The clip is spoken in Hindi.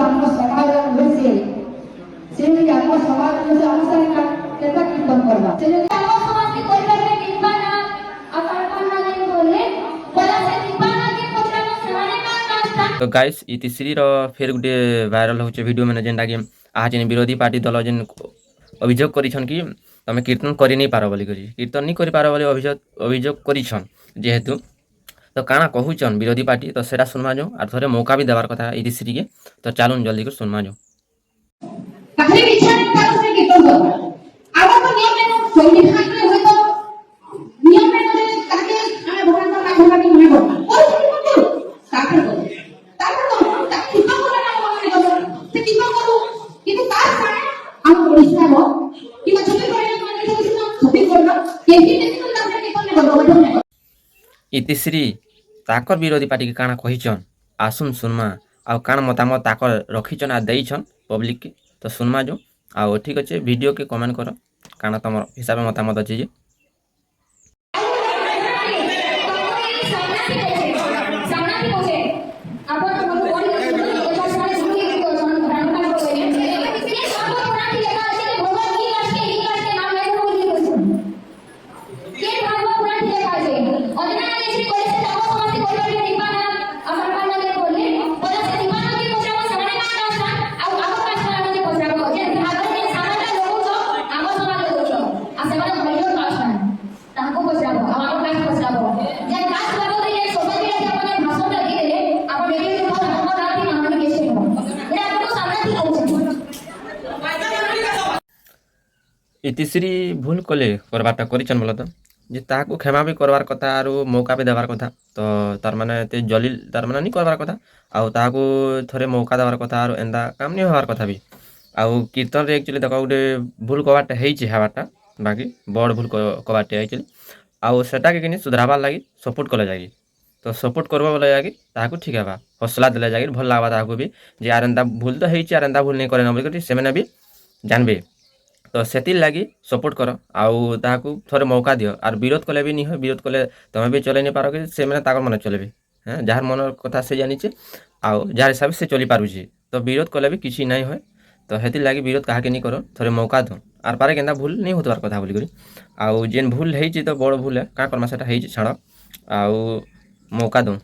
ଆମ ସମାଜ ହଉଛି ସେ ଆମ ସମାଜ ହଉଛି ଆମ ସାଙ୍ଗେ କେତେ କୀର୍ତ୍ତନ କରବା ସେ ଯଦି ଆମ ସମାଜ के परिवार में दीपाना अकर्पणा नहीं बोले बोला से दीपाना के पछानो सेवाने का कास्ता। तो गाइस ई तीसरी रो फिर गुटे वायरल होचे वीडियो में जेनटा कि आ जेन विरोधी पार्टी दल जेन अभियोग करिछन कि तमे कीर्तन करि नहीं पारो बोली करी कीर्तन नहीं करि पारो बोली अभियोग करिछन जेहेतु तो काना कहूचन विरोधी पार्टी तो सेटा सुनमा जो आर थोरे मौका भी देवार कथा ई तीसरी के तो चालून जल्दी कर सुनमा जो काहे इच्छा नहीं करो से कीर्तन करबा आवा तो नियम में संविधान में होय तो नियम में ताके हमें भगवान का भगवान की नहीं करबा और करो ताके करो ताके कीर्तन करना ना माने करो से कीर्तन करो किंतु का साने हम ओडिसा रो कि छुट्टी करे माने तो छुट्टी करना केही नहीं तो ताके कीर्तन करबा बठो नहीं ई तीसरी ताकर विरोधी पार्टी के काना कहिचन आसुन सुनमा आ काना मतामत ताकर रखिचन आ देइछन पब्लिक के तो सुनमा जो आ ठीक अच्छे वीडियो के कमेंट करो काना तमर हिसाब में मतामत अच्छे जे ई तीसरी भूल कले करबाटा करिचन बोला तो जे ताको क्षमा भी करवार कथा आरो मौका भी देवार कथा तो तार माने ते जलील तार माने नहीं करवार कथा आउ ताको थोरे मौका देवार कथा आरो एंदा काम नहीं होवार कथा भी आउ कीर्तन रे एक्चुअली देखो गुटे भूल कबाटा हेइछि हेबाटा बाकी बड़ भूल कबाटे एक्चुअली आउ सेटा के किनी सुधराबार लागि सपोर्ट कले जागी तो सपोर्ट करबा बोले जागी ताको ठीक हेबा हौसला देले जागी भल लागबा ताको भी जे आर एंदा भूल तो हेइछि आर एंदा भूल नहीं करे न बोली सेमेने भी जानबे तो सेतिर लगी सपोर्ट कर आउ ताकू थोड़े मौका दियो आर विरोध कले भी नहीं हो विरोध कले तुम्हें भी चले नहीं पारो कि से मैंने ताकर मन चलेबे हैं जार मन कथा से जानी आउ जार हिसाब से चली पारुछि तो विरोध कले भी किसी नहीं हो तो हेतिर लगी विरोध कहा के नहीं करो थोड़े मौका दो आर पारे केंदा भूल नहीं होतबार कथा बोली करी आउ जेन भूल हेइछि तो बड़ भूल है का करमा सेटा हेइछि छाड़ आउ मौका दो।